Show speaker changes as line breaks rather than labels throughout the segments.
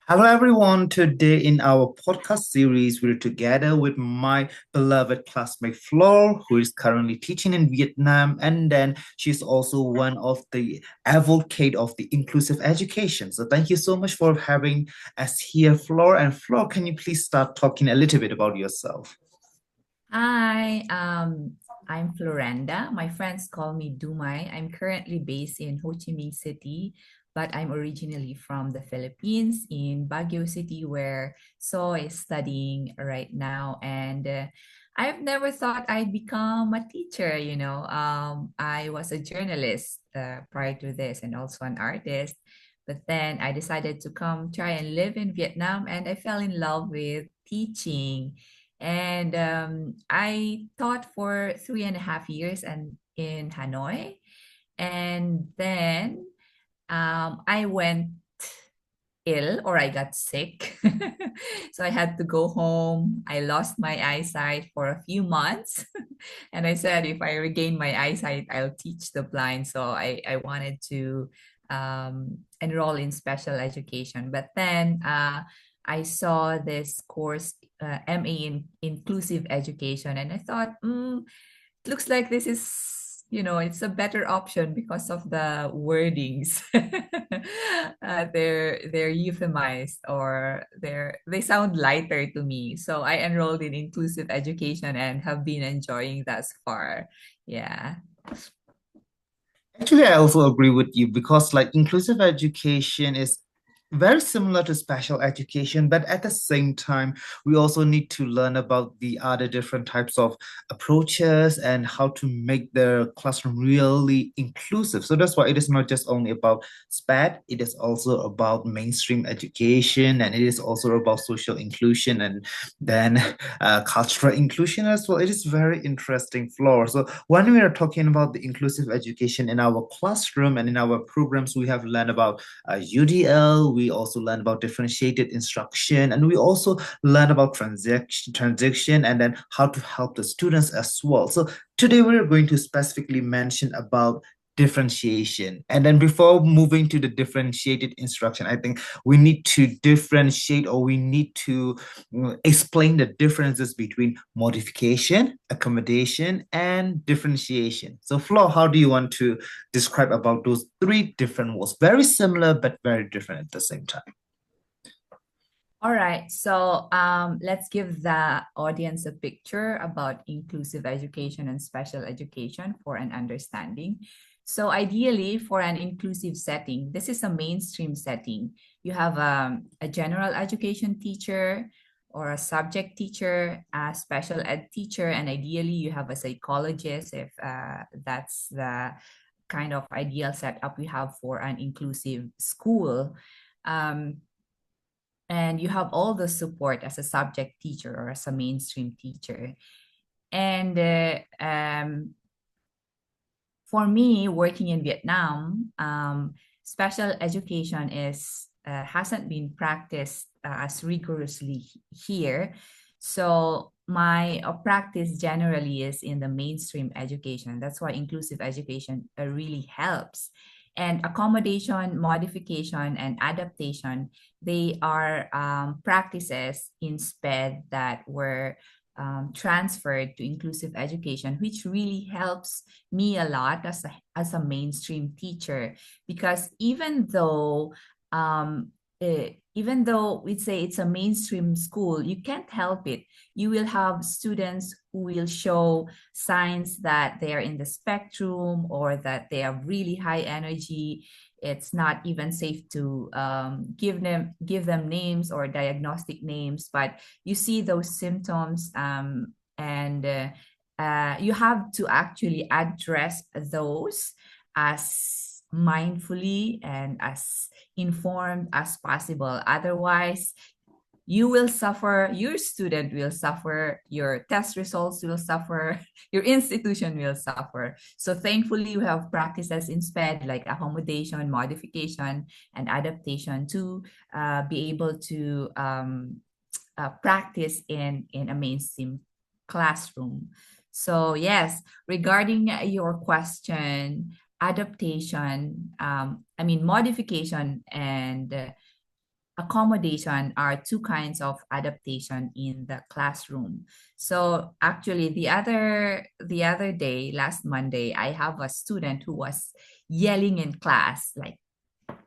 Hello, everyone. Today, in our podcast series, we're together with my beloved classmate Flor, who is currently teaching in Vietnam. And then she's also one of the advocate of the inclusive education. So, thank you so much for having us here, Flor. And Flor, can you please start talking a little bit about yourself?
Hi, I'm Florinda. My friends call me Dumai. I'm currently based in Ho Chi Minh City, but I'm originally from the Philippines in Baguio City, where So is studying right now. And I've never thought I'd become a teacher. I was a journalist prior to this and also an artist. But then I decided to come try and live in Vietnam, and I fell in love with teaching. And I taught for 3.5 years and in Hanoi. And then I went ill or I got sick. So I had to go home. I lost my eyesight for a few months. And I said, if I regain my eyesight, I'll teach the blind. So I wanted to enroll in special education. But then I saw this course, MA in inclusive education, and I thought, looks like this is, it's a better option because of the wordings. They're euphemized, or they sound lighter to me. So I enrolled in inclusive education and have been enjoying thus far. Yeah.
Actually, I also agree with you because, like, inclusive education is very similar to special education, but at the same time, we also need to learn about the other different types of approaches and how to make the classroom really inclusive. So that's why it is not just only about SPED, it is also about mainstream education, and it is also about social inclusion and then cultural inclusion as well. It is very interesting, Floor. So when we are talking about the inclusive education in our classroom and in our programs, we have learned about UDL. We also learn about differentiated instruction, and we also learn about transition, and then how to help the students as well. So today we're going to specifically mention about differentiation. And then before moving to the differentiated instruction, I think we need to differentiate, or we need to explain the differences between modification, accommodation, and differentiation. So Flo, how do you want to describe about those three different words? Very similar, but very different at the same time.
All right, so let's give the audience a picture about inclusive education and special education for an understanding. So ideally, for an inclusive setting, this is a mainstream setting. You have a general education teacher or a subject teacher, a special ed teacher, and ideally you have a psychologist if that's the kind of ideal setup we have for an inclusive school. Um, and you have all the support as a subject teacher or as a mainstream teacher. And for me, working in Vietnam, special education is hasn't been practiced as rigorously here. So my practice generally is in the mainstream education. That's why inclusive education really helps. And accommodation, modification, and adaptation, they are practices in SPED that were transferred to inclusive education, which really helps me a lot as a mainstream teacher. Because even though we say it's a mainstream school, you can't help it. You will have students who will show signs that they are in the spectrum or that they have really high energy. It's not even safe to give them names or diagnostic names, but you see those symptoms, and you have to actually address those as mindfully and as informed as possible. Otherwise, you will suffer, your student will suffer, your test results will suffer, your institution will suffer. So thankfully, you have practices in SPED like accommodation, modification, and adaptation to be able to practice in a mainstream classroom. So yes, regarding your question, adaptation, I mean modification and accommodation are two kinds of adaptation in the classroom. So actually the other day, last Monday, I have a student who was yelling in class, like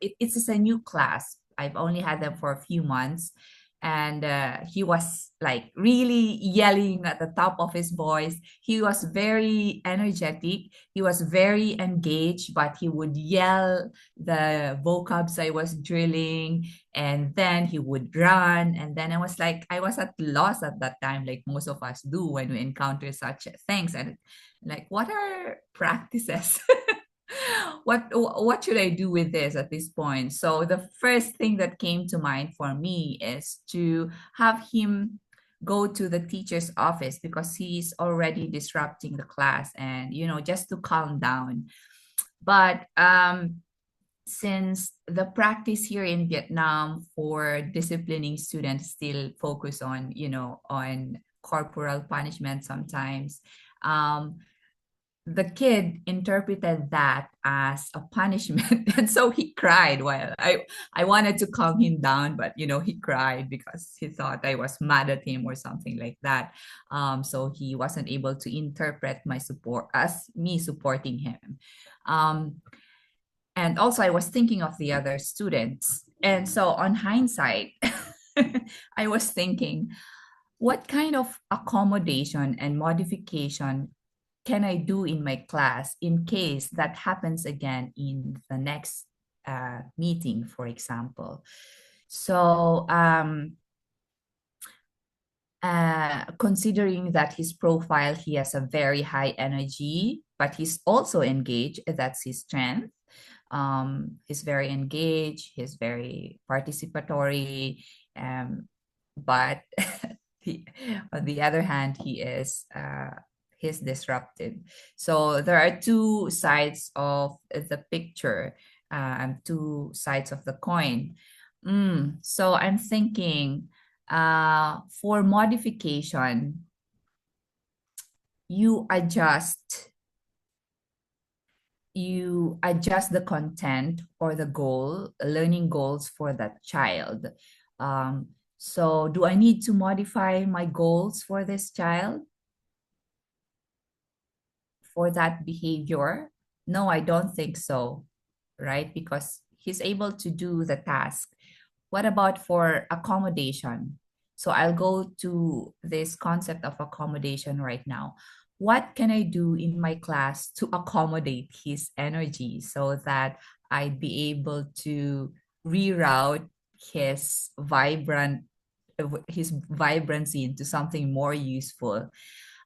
it's just a new class. I've only had them for a few months. And he was like really yelling at the top of his voice. He was very energetic. He was very engaged, but he would yell the vocabs I was drilling, and then he would run. And then I was at loss at that time, like most of us do when we encounter such things. And like, what are practices? What should I do with this at this point? So the first thing that came to mind for me is to have him go to the teacher's office because he's already disrupting the class, and just to calm down. But since the practice here in Vietnam for disciplining students still focus on corporal punishment sometimes, um, the kid interpreted that as a punishment, and so he cried. While I wanted to calm him down, but he cried because he thought I was mad at him or something like that. So he wasn't able to interpret my support as me supporting him. And also I was thinking of the other students, and so on hindsight, I was thinking, what kind of accommodation and modification can I do in my class in case that happens again in the next meeting, for example? So, considering that his profile, he has a very high energy, but he's also engaged, that's his strength. He's very engaged, he's very participatory, but he, on the other hand, he's disruptive. So there are two sides of the picture, and two sides of the coin. So I'm thinking, for modification, you adjust you adjust the content or the learning goals for that child. So do I need to modify my goals for this child for that behavior? No, I don't think so, right? Because he's able to do the task. What about for accommodation? So I'll go to this concept of accommodation right now. What can I do in my class to accommodate his energy so that I'd be able to reroute his vibrant his vibrancy into something more useful?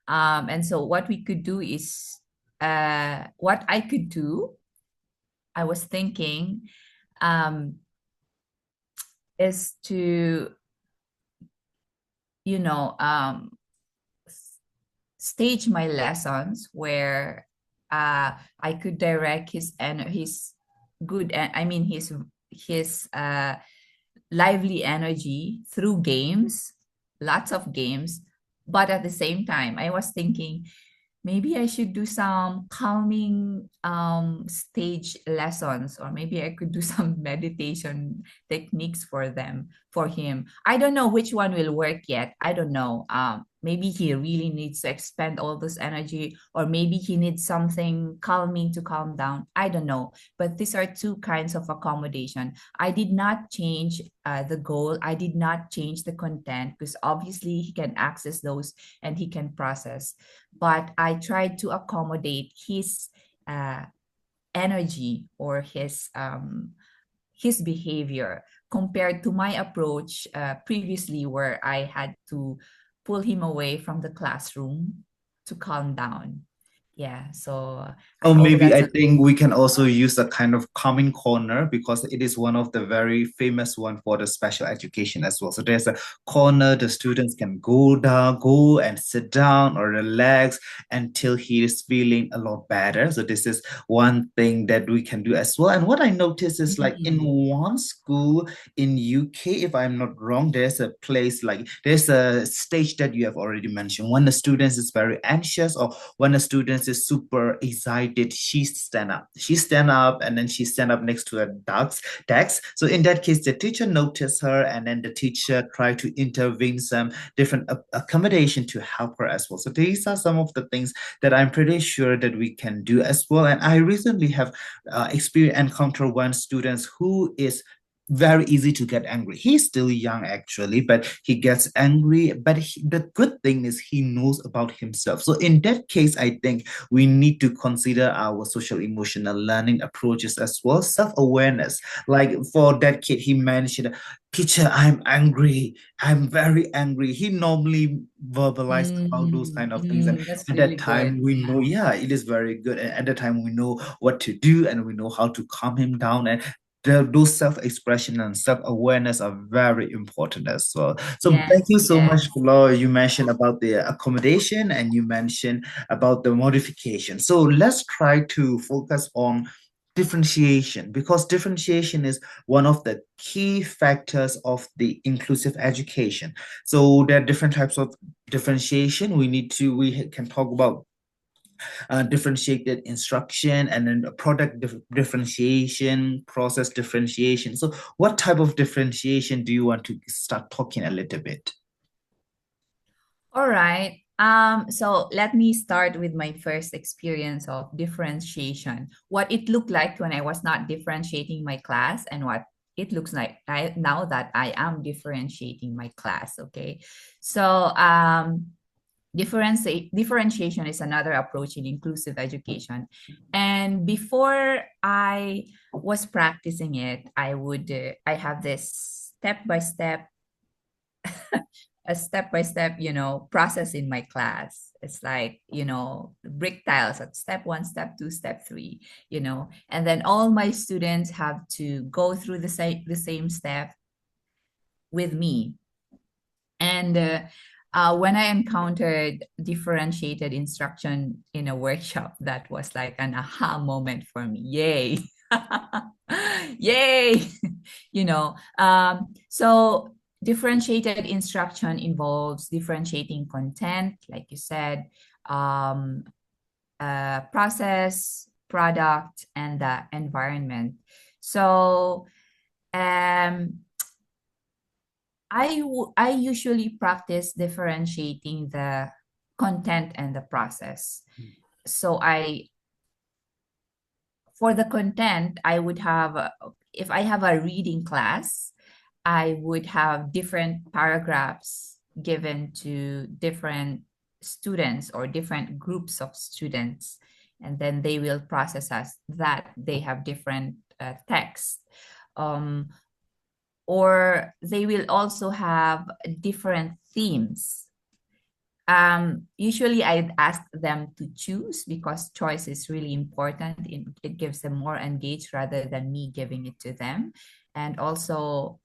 And so what we could do is, what I could do, I was thinking, is to, you know, stage my lessons where I could direct his good, I mean his lively energy through games, lots of games. But at the same time, I was thinking maybe I should do some calming stage lessons, or maybe I could do some meditation techniques for him. I don't know which one will work yet. I don't know. Maybe he really needs to expend all this energy, or maybe he needs something calming to calm down. I don't know. But these are two kinds of accommodation. I did not change the goal. I did not change the content because obviously he can access those and he can process, but I tried to accommodate his uh, energy or his behavior compared to my approach previously, where I had to pull him away from the classroom to calm down. Yeah, so I
Or
hope
maybe
that's
I
a.
think we can also use a kind of calming corner because it is one of the very famous one for the special education as well. So there's a corner the students can go and sit down or relax until he is feeling a lot better. So this is one thing that we can do as well. And what I noticed is like in
Mm.
one school in UK, if I'm not wrong, there's a place like there's a stage that you have already mentioned when the students is very anxious or when a student is super excited, she stand up and then she stand up next to a desk. So in that case, the teacher noticed her, and then the teacher tried to intervene some different accommodation to help her as well. So these are some of the things that I'm pretty sure that we can do as well. And I recently have encountered one student who is very easy to get angry. He's still young actually, but he gets angry. But the good thing is he knows about himself. So in that case, I think we need to consider our social emotional learning approaches as well, self-awareness. Like for that kid, he mentioned, "Teacher, I'm angry. I'm very angry." He normally verbalized about those kind of things, and
That's
at that
really good.
time we
Yeah.
know, yeah, it is very good. And at that time we know what to do, and we know how to calm him down. And those self-expression and self-awareness are very important as well. So thank
Yes,
you so much,
yes.
Laura. You mentioned about the accommodation and you mentioned about the modification. So let's try to focus on differentiation, because differentiation is one of the key factors of the inclusive education. So there are different types of differentiation. We can talk about differentiated instruction, and then product differentiation, process differentiation. So, what type of differentiation do you want to start talking a little bit?
All right. So let me start with my first experience of differentiation. What it looked like when I was not differentiating my class, and what it looks like now that I am differentiating my class. Okay. So differentiation is another approach in inclusive education. And before I was practicing it, I have this step by step a step-by-step, process in my class. It's like, brick tiles at step one, step two, step three, and then all my students have to go through the same step with me. And when I encountered differentiated instruction in a workshop, that was like an aha moment for me. Yay! Yay! So differentiated instruction involves differentiating content, like you said, um, process, product, and the environment. So um, I usually practice differentiating the content and the process. So for the content, I would have, if I have a reading class, I would have different paragraphs given to different students or different groups of students, and then they will process as that they have different text. Um, or they will also have different themes. Usually I'd ask them to choose because choice is really important. It gives them more engaged rather than me giving it to them. And also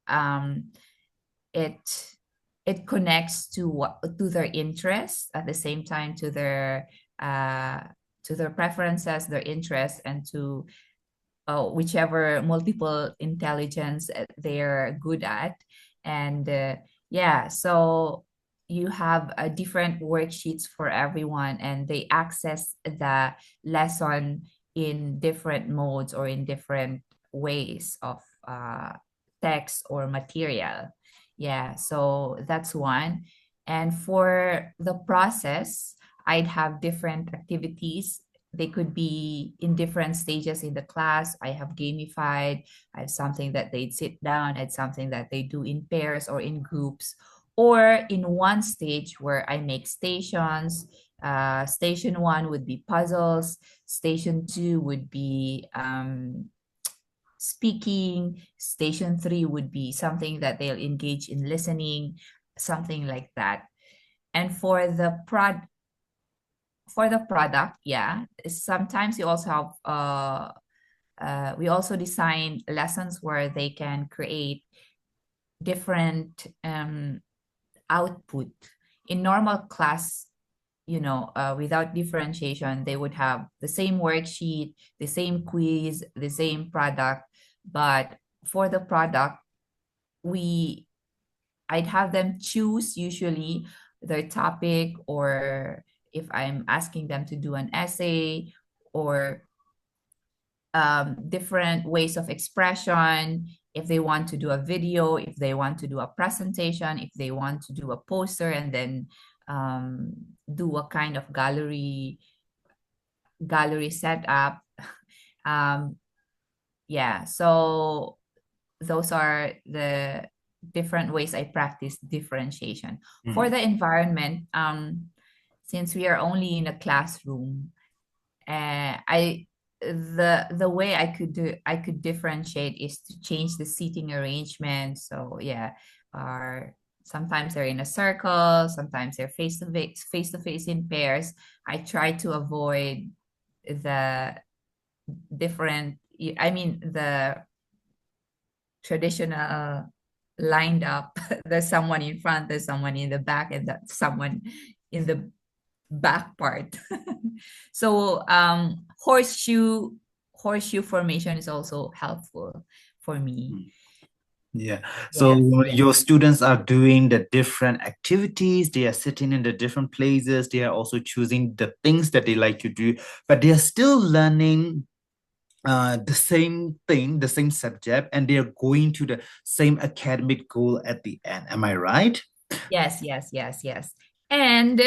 it it connects to their interests, at the same time uh, to their preferences, their interests, and to whichever multiple intelligence they're good at. And yeah, so you have different worksheets for everyone, and they access the lesson in different modes or in different ways of text or material. Yeah, so that's one. And for the process, I'd have different activities. They could be in different stages in the class. I have gamified, I have something that they'd sit down, I have something that they do in pairs or in groups, or in one stage where I make stations. Station one would be puzzles, station two would be speaking, station three would be something that they'll engage in listening, something like that. And for the product, yeah, sometimes we also design lessons where they can create different output. In normal class, without differentiation, they would have the same worksheet, the same quiz, the same product. But for the product, we I'd have them choose usually their topic, or if I'm asking them to do an essay or different ways of expression, if they want to do a video, if they want to do a presentation, if they want to do a poster and then um, do a kind of gallery setup. um, yeah, so those are the different ways I practice differentiation. For
Mm,
the environment, since we are only in a classroom, I the way I could differentiate is to change the seating arrangement. So yeah, are sometimes they're in a circle, sometimes they're face to face in pairs. I try to avoid the different, I mean the traditional lined up. There's someone in front, there's someone in the back, and that's someone in the back part. So horseshoe formation is also helpful for me.
mm. Yeah. So
Yes, yes.
your students are doing the different activities, they are sitting in the different places, they are also choosing the things that they like to do, but they are still learning the same thing, the same subject, and they are going to the same academic goal at the end. Am I right?
Yes, yes, yes, yes. And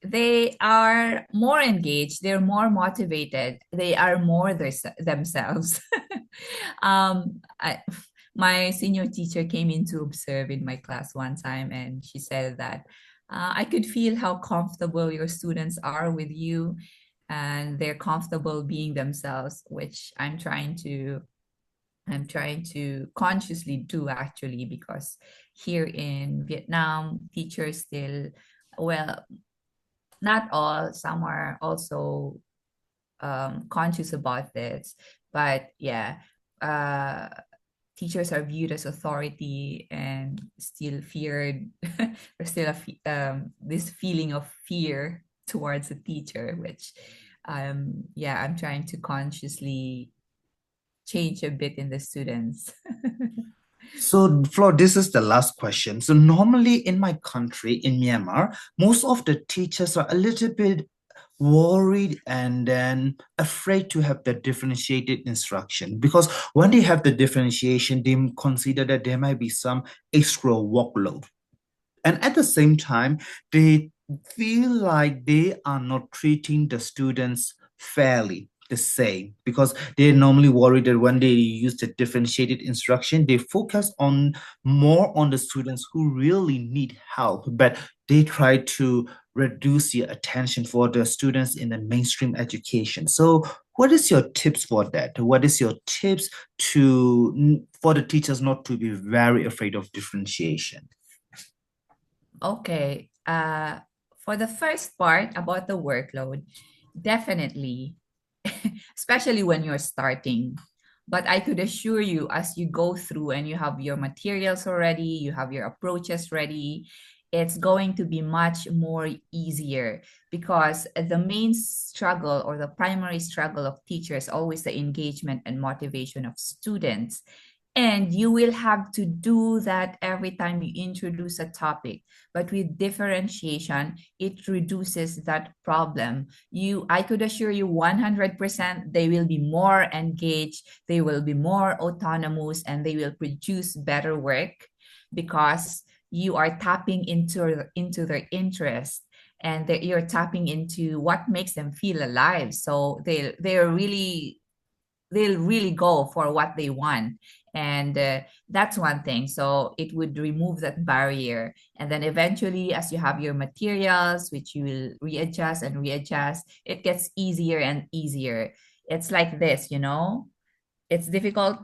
they are more engaged, they're more motivated, they are more themselves. My senior teacher came in to observe in my class one time, and she said that I could feel how comfortable your students are with you, and they're comfortable being themselves, which I'm trying to consciously do actually, because here in Vietnam, teachers still, well, not all, some are also conscious about this, but yeah, uh, teachers are viewed as authority and still feared. There's still this feeling of fear towards a teacher, which yeah, I'm trying to consciously change a bit in the students.
So, Flo, this is the last question. So, normally in my country, in Myanmar, most of the teachers are a little bit worried and then afraid to have the differentiated instruction because when they have the differentiation, they consider that there might be some extra workload. And at the same time, they feel like they are not treating the students fairly, the same, because they're normally worried that when they use the differentiated instruction, they focus on more on the students who really need help, but they try to reduce your attention for the students in the mainstream education. So what is your tips for that? What is your tips to for the teachers not to be very afraid of differentiation?
Okay. For the first part about the workload, definitely, especially when you're starting. But I could assure you, as you go through and you have your materials already, you have your approaches ready, it's going to be much more easier, because the main struggle or the primary struggle of teachers always the engagement and motivation of students. And you will have to do that every time you introduce a topic. But with differentiation, it reduces that problem. I could assure you 100% they will be more engaged, they will be more autonomous, and they will produce better work, because you are tapping into their interest, and you're tapping into what makes them feel alive. So they'll really go for what they want. And that's one thing, so it would remove that barrier. And then eventually, as you have your materials which you will readjust, it gets easier and easier. It's like this, it's difficult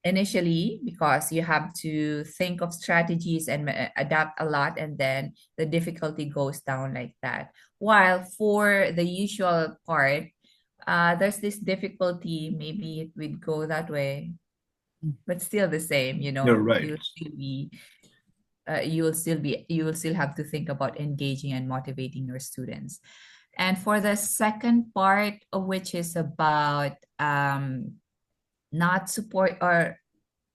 initially because you have to think of strategies and adapt a lot, and then the difficulty goes down like that. While for the usual part, there's this difficulty, maybe it would go that way, but still the same,
You're right.
you will still have to think about engaging and motivating your students. And for the second part, which is about not support or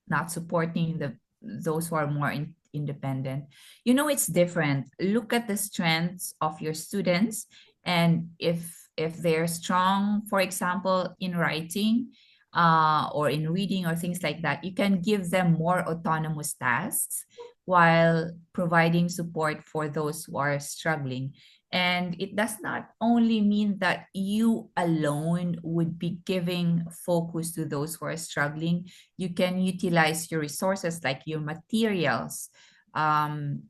not supporting those who are more independent. It's different. Look at the strengths of your students, and if they're strong, for example, in writing, or in reading or things like that, you can give them more autonomous tasks while providing support for those who are struggling. And it does not only mean that you alone would be giving focus to those who are struggling. You can utilize your resources like your materials. Um,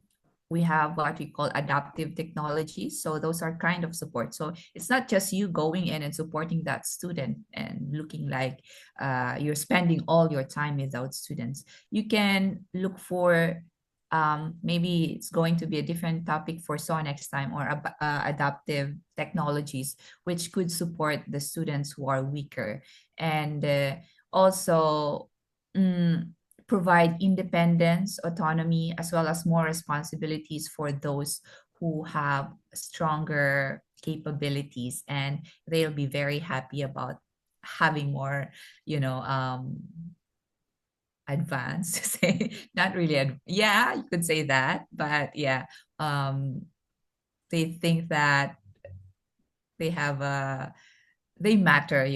we have what we call adaptive technologies. So those are kind of support. So it's not just you going in and supporting that student and looking like you're spending all your time without students. You can look for, maybe it's going to be a different topic for so next time, or adaptive technologies which could support the students who are weaker, and also mm, provide independence, autonomy, as well as more responsibilities for those who have stronger capabilities, and they'll be very happy about having more, you know um advanced to say, not really yeah, you could say that, but yeah, um they think that they have a they matter,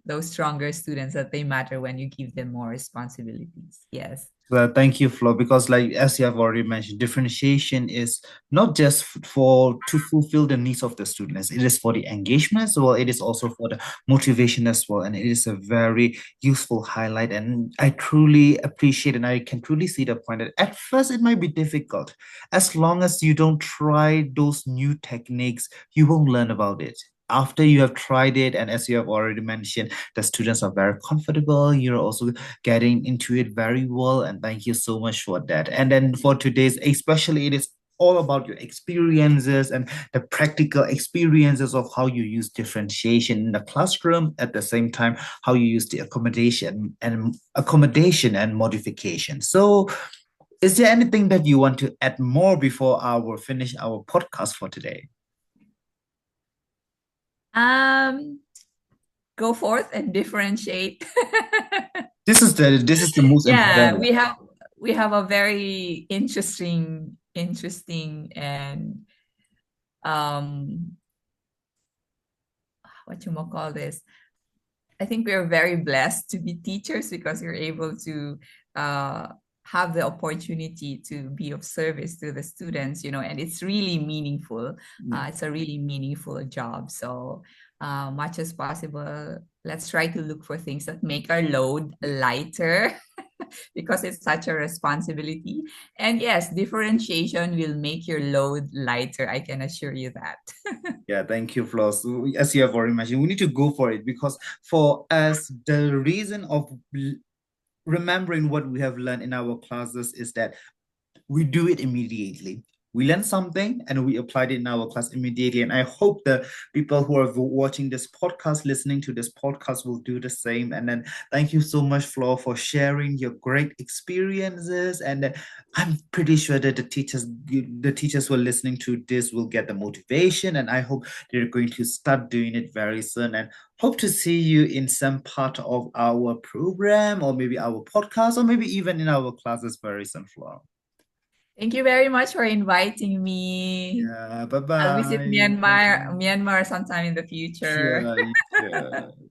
those stronger students, that they matter when you give them more responsibilities. Yes.
Well, thank you, Flo, because like as you have already mentioned, differentiation is not just for to fulfill the needs of the students. It is for the engagement as well. It is also for the motivation as well. And it is a very useful highlight. And I truly appreciate and I can truly see the point that at first it might be difficult. As long as you don't try those new techniques, you won't learn about it. After you have tried it, and as you have already mentioned, the students are very comfortable. You're also getting into it very well. And thank you so much for that. And then for today's, especially, it is all about your experiences and the practical experiences of how you use differentiation in the classroom, at the same time how you use the accommodation and modification. So is there anything that you want to add more before I will finish our podcast for today?
um Go forth and differentiate.
This is the most
Yeah,
important.
we have a very interesting and um what you call this, I think we are very blessed to be teachers, because we're able to uh, have the opportunity to be of service to the students, and it's really meaningful. It's a really meaningful job. So, much as possible, let's try to look for things that make our load lighter, because it's such a responsibility. And yes, differentiation will make your load lighter. I can assure you that.
Yeah, thank you, Flo. So, as you have already mentioned, we need to go for it because for us, the reason of remembering what we have learned in our classes is that we do it immediately. We learn something and we applied it in our class immediately. And I hope the people who are watching this podcast, listening to this podcast, will do the same. And then thank you so much, Flo, for sharing your great experiences. And I'm pretty sure that the teachers who are listening to this will get the motivation. And I hope they're going to start doing it very soon. And hope to see you in some part of our program or maybe our podcast or maybe even in our classes very soon, Flo.
Thank you very much for inviting me.
Yeah, bye
I'll visit
bye. Thank
Myanmar
you.
Myanmar sometime in the future.
Sure, you should.